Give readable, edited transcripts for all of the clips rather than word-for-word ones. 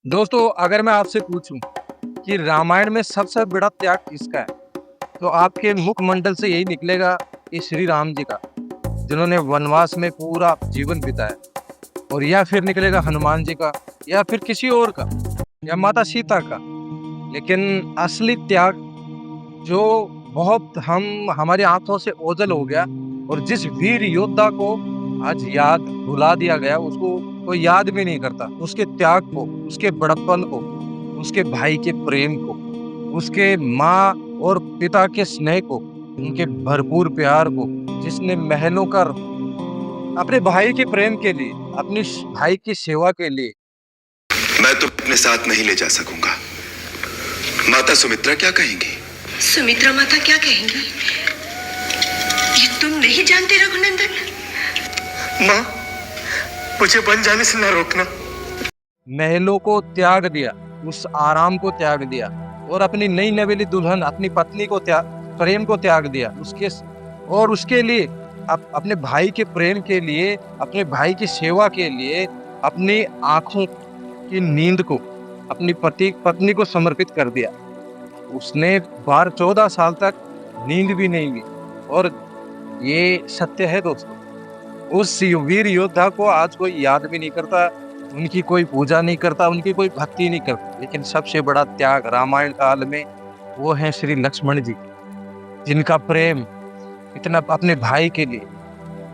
दोस्तों, अगर मैं आपसे पूछूं कि रामायण में सबसे बड़ा त्याग किसका है, तो आपके मुखमंडल से यही निकलेगा कि श्री राम जी का, जिन्होंने वनवास में पूरा जीवन बिताया। और या फिर निकलेगा हनुमान जी का, या फिर किसी और का, या माता सीता का। लेकिन असली त्याग जो बहुत हम हमारी आंखों से ओझल हो गया, और जिस वीर योद्धा को आज याद भुला दिया गया, उसको कोई याद भी नहीं करता, उसके त्याग को, उसके बड़प्पन को, उसके भाई के प्रेम को, उसके माँ और पिता के स्नेह को, उनके भरपूर प्यार को, जिसने महलों का अपने भाई के प्रेम के लिए, अपनी भाई की सेवा के लिए। मैं तो अपने साथ नहीं ले जा सकूंगा। माता सुमित्रा क्या कहेंगी? सुमित्रा माता क्या कहेंगी? ये तुम नहीं जानते रघुनंदन? माँ, मुझे बन जाने से ना रोकना। महलों को त्याग दिया, उस आराम को त्याग दिया, और अपनी नई नवेली दुल्हन, अपनी पत्नी को प्रेम को त्याग दिया उसके, और उसके लिए अपने भाई के प्रेम के लिए, अपने भाई की सेवा के लिए, अपनी आंखों की नींद को, अपनी पत्नी को समर्पित कर दिया। उसने 14 साल तक नींद भी नहीं ली। और ये सत्य है दोस्तों, उस वीर योद्धा को आज कोई याद भी नहीं करता, उनकी कोई पूजा नहीं करता, उनकी कोई भक्ति नहीं करता। लेकिन सबसे बड़ा त्याग रामायण काल में वो है श्री लक्ष्मण जी, जिनका प्रेम इतना अपने भाई के लिए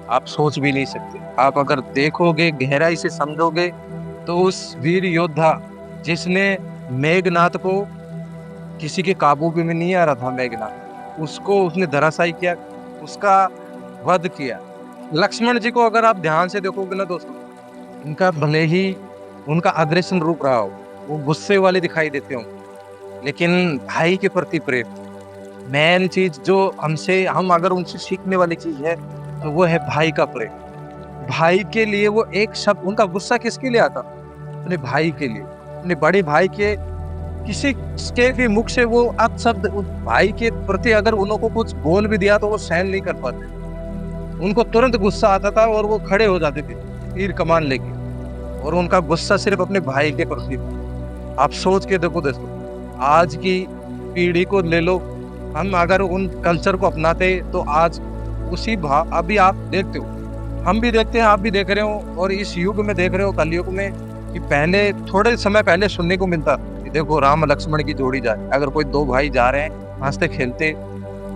आप सोच भी नहीं सकते। आप अगर देखोगे, गहराई से समझोगे, तो उस वीर योद्धा जिसने मेघनाथ को, किसी के काबू में नहीं आ रहा था मेघनाथ, उसको उसने धराशायी किया, उसका वध किया। लक्ष्मण जी को अगर आप ध्यान से देखोगे ना दोस्तों, उनका भले ही उनका अग्रेशन रूप रहा हो, वो गुस्से वाले दिखाई देते हो, लेकिन भाई के प्रति प्रेम, मेन चीज जो हम अगर उनसे सीखने वाली चीज है, तो वो है भाई का प्रेम। भाई के लिए वो एक शब्द, उनका गुस्सा किसके लिए आता? अपने भाई के लिए, अपने बड़े भाई के, किसी के भी मुख से वो अपशब्द भाई के प्रति अगर उनको कुछ बोल भी दिया, तो वो सहन नहीं कर पाते, उनको तुरंत गुस्सा आता था और वो खड़े हो जाते थे तीर कमान लेके, और उनका गुस्सा सिर्फ अपने भाई के प्रति था। आप सोच के देखो दोस्तों, आज की पीढ़ी को ले लो, हम अगर उन कल्चर को अपनाते तो आज उसी भाव, अभी आप देखते हो, हम भी देखते हैं, आप भी देख रहे हो, और इस युग में देख रहे हो, कलयुग में, कि पहले थोड़े समय पहले सुनने को मिलता कि देखो राम लक्ष्मण की जोड़ी जाए, अगर कोई दो भाई जा रहे हैं, हंसते खेलते,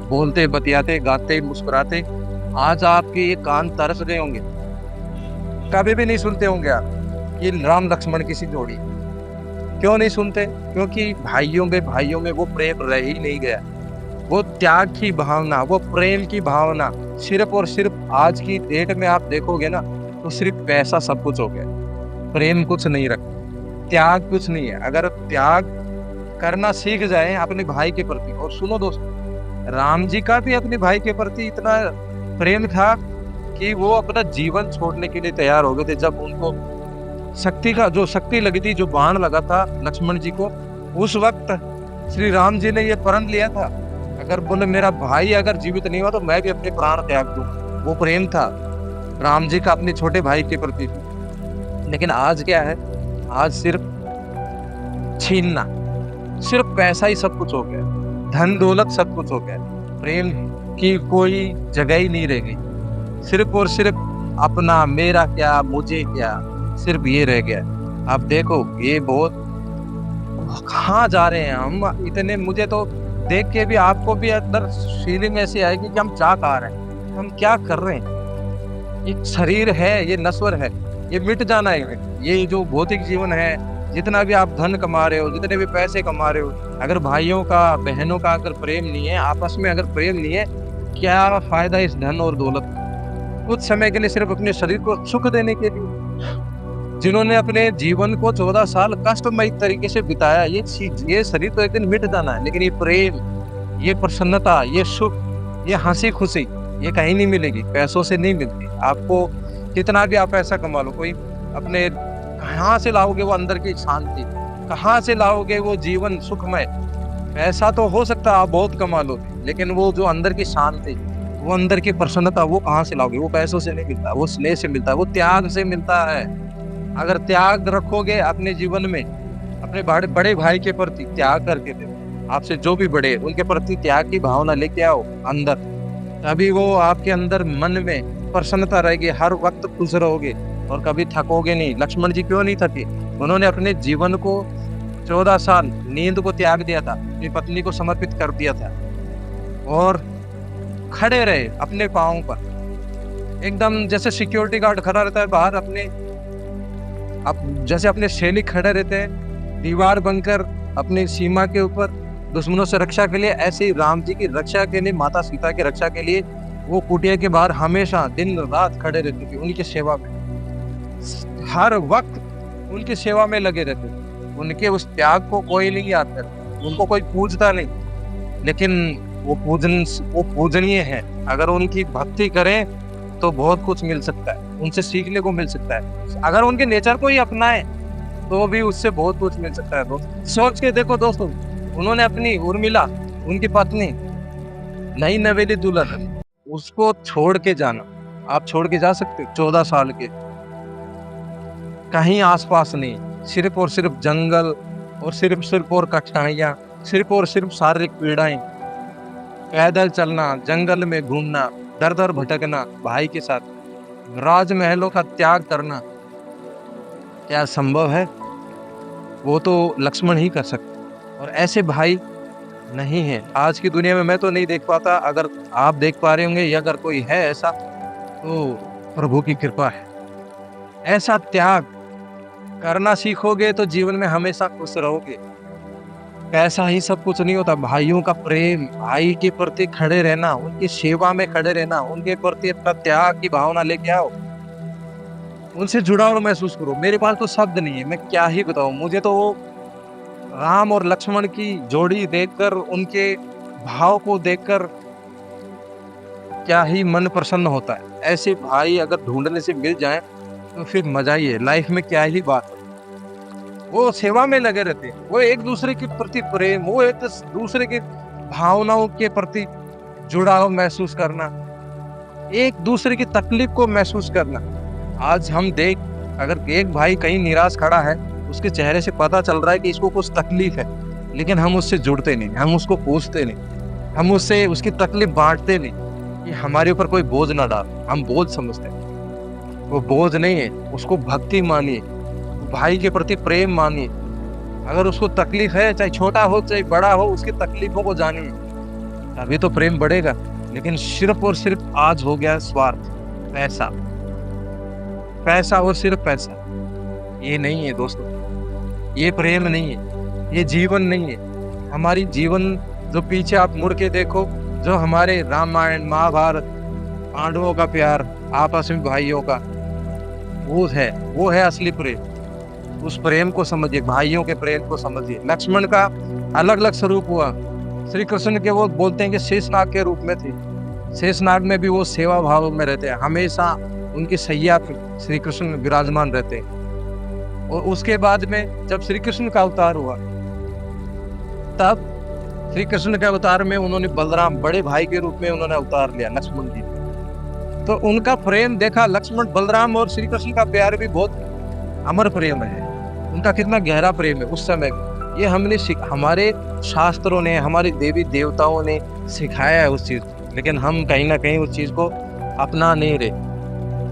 बोलते, बतियाते, गाते, मुस्कुराते। आज आपके ये कान तरस गए होंगे, कभी भी नहीं सुनते होंगे आप ये राम लक्ष्मण की सी जोड़ी। क्यों नहीं सुनते? क्योंकि भाइयों में वो प्रेम रह ही नहीं गया, वो त्याग की भावना, वो प्रेम की भावना। सिर्फ और सिर्फ आज की डेट में आप देखोगे ना, तो सिर्फ पैसा सब कुछ हो गया, प्रेम कुछ नहीं रखा, त्याग कुछ नहीं है। अगर त्याग करना सीख जाए अपने भाई के प्रति, और सुनो दोस्तों, राम जी का भी अपने भाई के प्रति इतना प्रेम था कि वो अपना जीवन छोड़ने के लिए तैयार हो गए थे। जब उनको शक्ति लगी थी, जो बाण लगा था लक्ष्मण जी को, उस वक्त श्री राम जी ने ये प्रण लिया था, अगर बोले मेरा भाई अगर जीवित नहीं हुआ तो मैं भी अपने प्राण त्याग दूं। वो प्रेम था राम जी का अपने छोटे भाई के प्रति। लेकिन आज क्या है? आज सिर्फ छीनना, सिर्फ पैसा ही सब कुछ हो गया, धन दौलत सब कुछ हो गया, प्रेम की कोई जगह ही नहीं रह गई। सिर्फ और सिर्फ अपना, मेरा क्या, मुझे क्या, सिर्फ ये रह गया। आप देखो ये बहुत, कहाँ जा रहे हैं हम इतने। मुझे तो देख के भी, आपको भी अंदर फीलिंग ऐसी आएगी कि हम जा कहाँ रहे हैं, हम क्या कर रहे हैं। ये शरीर है, ये नश्वर है, ये मिट जाना है। ये जो भौतिक जीवन है, जितना भी आप धन कमा रहे हो, जितने भी पैसे कमा रहे हो, अगर भाइयों का, बहनों का अगर प्रेम नहीं है, आपस में अगर प्रेम नहीं है, क्या फायदा इस धन और दौलत का? कुछ समय के लिए सिर्फ अपने शरीर को सुख देने के लिए, जिन्होंने अपने जीवन को 14 साल कष्टमय तरीके से बिताया, ये शरीर तो एक दिन मिट जाना है। लेकिन ये प्रेम, ये प्रसन्नता, ये सुख, ये हंसी खुशी, ये कहीं नहीं मिलेगी, पैसों से नहीं मिलती। आपको कितना भी आप पैसा कमा लो, कोई अपने कहाँ से लाओगे वो अंदर की शांति, कहाँ से लाओगे वो जीवन सुखमय? पैसा तो हो सकता है आप बहुत कमा लो, लेकिन वो जो अंदर की शांति, वो अंदर की प्रसन्नता, वो कहाँ से लाओगे? वो पैसों से नहीं मिलता, वो स्नेह से मिलता है, वो त्याग से मिलता है। अगर त्याग रखोगे अपने जीवन में, अपने बड़े बड़े भाई के प्रति त्याग करके देखो, आपसे जो भी बड़े हैं, उनके प्रति त्याग की भावना लेके आओ अंदर, तभी वो आपके अंदर मन में प्रसन्नता रहेगी, हर वक्त खुश रहोगे और कभी थकोगे नहीं। लक्ष्मण जी क्यों नहीं थके? उन्होंने अपने जीवन को 14 साल नींद को त्याग दिया था, अपनी पत्नी को समर्पित कर दिया था और खड़े रहे अपने पाँव पर, एकदम जैसे सिक्योरिटी गार्ड खड़ा रहता है बाहर जैसे अपने सैनिक खड़े रहते हैं दीवार बनकर अपनी सीमा के ऊपर दुश्मनों से रक्षा के लिए, ऐसे ही राम जी की रक्षा के लिए, माता सीता की रक्षा के लिए वो कुटिया के बाहर हमेशा दिन रात खड़े रहते थे, उनकी सेवा में, हर वक्त उनकी सेवा में लगे रहते थे। उनके उस त्याग को कोई नहीं याद करता, उनको कोई पूजता नहीं, लेकिन वो पूजनीय है। अगर उनकी भक्ति करें तो बहुत कुछ मिल सकता है, उनसे सीखने को मिल सकता है। अगर उनके नेचर को ही अपनाएं तो भी उससे बहुत कुछ मिल सकता है। दोस्तों सोच के देखो दोस्तों, उन्होंने अपनी उर्मिला, उनकी पत्नी, नई नवेली दुल्हन, उसको छोड़ के जाना, आप छोड़ के जा सकते हो? 14 साल के, कहीं आसपास नहीं, सिर्फ और सिर्फ जंगल और सिर्फ और कठिनाइयाँ, सिर्फ और सिर्फ शारीरिक पीड़ाएं, पैदल चलना, जंगल में घूमना, दर दर भटकना, भाई के साथ राजमहलों का त्याग करना, क्या संभव है? वो तो लक्ष्मण ही कर सकते, और ऐसे भाई नहीं है आज की दुनिया में। मैं तो नहीं देख पाता, अगर आप देख पा रहे होंगे या अगर कोई है ऐसा तो प्रभु की कृपा है। ऐसा त्याग करना सीखोगे तो जीवन में हमेशा खुश रहोगे। पैसा ही सब कुछ नहीं होता, भाइयों का प्रेम, भाई के प्रति खड़े रहना, उनकी सेवा में खड़े रहना, उनके प्रति अपना त्याग की भावना लेके आओ, उनसे जुड़ाव महसूस करो। मेरे पास तो शब्द नहीं है, मैं क्या ही बताऊं। मुझे तो वो राम और लक्ष्मण की जोड़ी देखकर, उनके भाव को देखकर क्या ही मन प्रसन्न होता है। ऐसे भाई अगर ढूंढने से मिल जाएं तो फिर मजा ही है, लाइफ में क्या ही बात है। वो सेवा में लगे रहते हैं, वो एक दूसरे के प्रति प्रेम, वो एक दूसरे के भावनाओं के प्रति जुड़ाव महसूस करना, एक दूसरे की तकलीफ को महसूस करना। आज हम देख, अगर एक भाई कहीं निराश खड़ा है, उसके चेहरे से पता चल रहा है कि इसको कुछ तकलीफ है, लेकिन हम उससे जुड़ते नहीं, हम उसको पूछते नहीं, हम उससे उसकी तकलीफ बांटते नहीं कि हमारे ऊपर कोई बोझ ना डाल। हम बोझ समझते हैं, वो बोझ नहीं है, उसको भक्ति मानिए, भाई के प्रति प्रेम मानिए। अगर उसको तकलीफ है, चाहे छोटा हो चाहे बड़ा हो, उसकी तकलीफों को जानिए, तभी तो प्रेम बढ़ेगा। लेकिन सिर्फ और सिर्फ आज हो गया स्वार्थ, पैसा, पैसा और सिर्फ पैसा। ये नहीं है दोस्तों, ये प्रेम नहीं है, ये जीवन नहीं है। हमारी जीवन जो पीछे आप मुड़ के देखो, जो हमारे रामायण महाभारत, पांडवों का प्यार, आपस में भाइयों का, वो है असली प्रेम। उस प्रेम को समझिए, भाइयों के प्रेम को समझिए। लक्ष्मण का अलग अलग स्वरूप हुआ, श्री कृष्ण के वो बोलते हैं कि शेषनाग के रूप में थे। शेषनाग में भी वो सेवा भाव में रहते हैं, हमेशा उनकी सैया पे श्री कृष्ण विराजमान रहते हैं। और उसके बाद में जब श्री कृष्ण का अवतार हुआ, तब श्री कृष्ण के अवतार में उन्होंने बलराम, बड़े भाई के रूप में उन्होंने अवतार लिया लक्ष्मण जी। तो उनका प्रेम देखा, लक्ष्मण, बलराम और श्री कृष्ण का प्यार भी बहुत अमर प्रेम है। उनका कितना गहरा प्रेम है उस समय। ये हमारे शास्त्रों ने, हमारे देवी देवताओं ने सिखाया है उस चीज, लेकिन हम कहीं ना कहीं उस चीज को अपना नहीं रहे,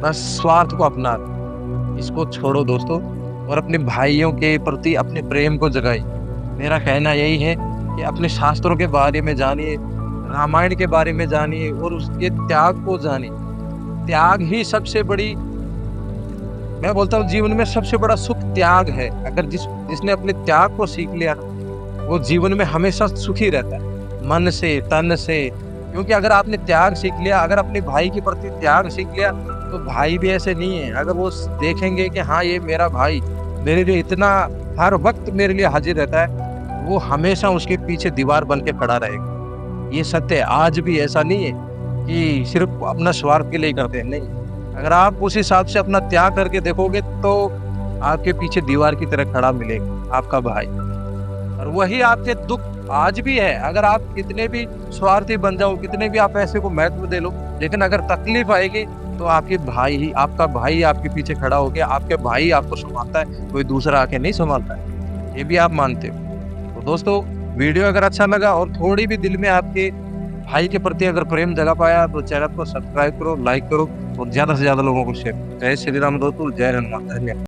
बस स्वार्थ को अपना रहे। इसको छोड़ो दोस्तों, और अपने भाइयों के प्रति अपने प्रेम को जगाइए। मेरा कहना यही है कि अपने शास्त्रों के बारे में जानिए, रामायण के बारे में जानिए और उसके त्याग को जानिए। त्याग ही सबसे बड़ी, मैं बोलता हूँ जीवन में सबसे बड़ा सुख त्याग है। अगर जिसने अपने त्याग को सीख लिया, वो जीवन में हमेशा सुखी रहता है, मन से, तन से। क्योंकि अगर आपने त्याग सीख लिया, अगर अपने भाई के प्रति त्याग सीख लिया, तो भाई भी ऐसे नहीं है। अगर वो देखेंगे कि हाँ ये मेरा भाई मेरे लिए इतना हर वक्त मेरे लिए हाजिर रहता है, वो हमेशा उसके पीछे दीवार बन के खड़ा रहेगा। ये सत्य है। आज भी ऐसा नहीं है कि सिर्फ अपना स्वार्थ के लिए करते हैं, नहीं। अगर आप उस हिसाब से अपना त्याग करके देखोगे तो आपके पीछे दीवार की तरह खड़ा मिलेगा आपका भाई, और वही आपके दुख आज भी है। अगर आप कितने भी स्वार्थी बन जाओ, कितने भी आप पैसे को महत्व दे लो, लेकिन अगर तकलीफ आएगी तो आपके भाई ही, आपका भाई आपके पीछे खड़ा हो गया। आपके भाई आपको संभालता है, कोई दूसरा आके नहीं संभालता है। ये भी आप मानते हो। तो दोस्तों, वीडियो अगर अच्छा लगा और थोड़ी भी दिल में आपके भाई के प्रति अगर प्रेम जगा पाया तो चैनल को सब्सक्राइब करो, लाइक करो और ज्यादा से ज्यादा लोगों को शेयर करो। जय श्री राम दोस्तों, जय हनुमान। धन्यवाद।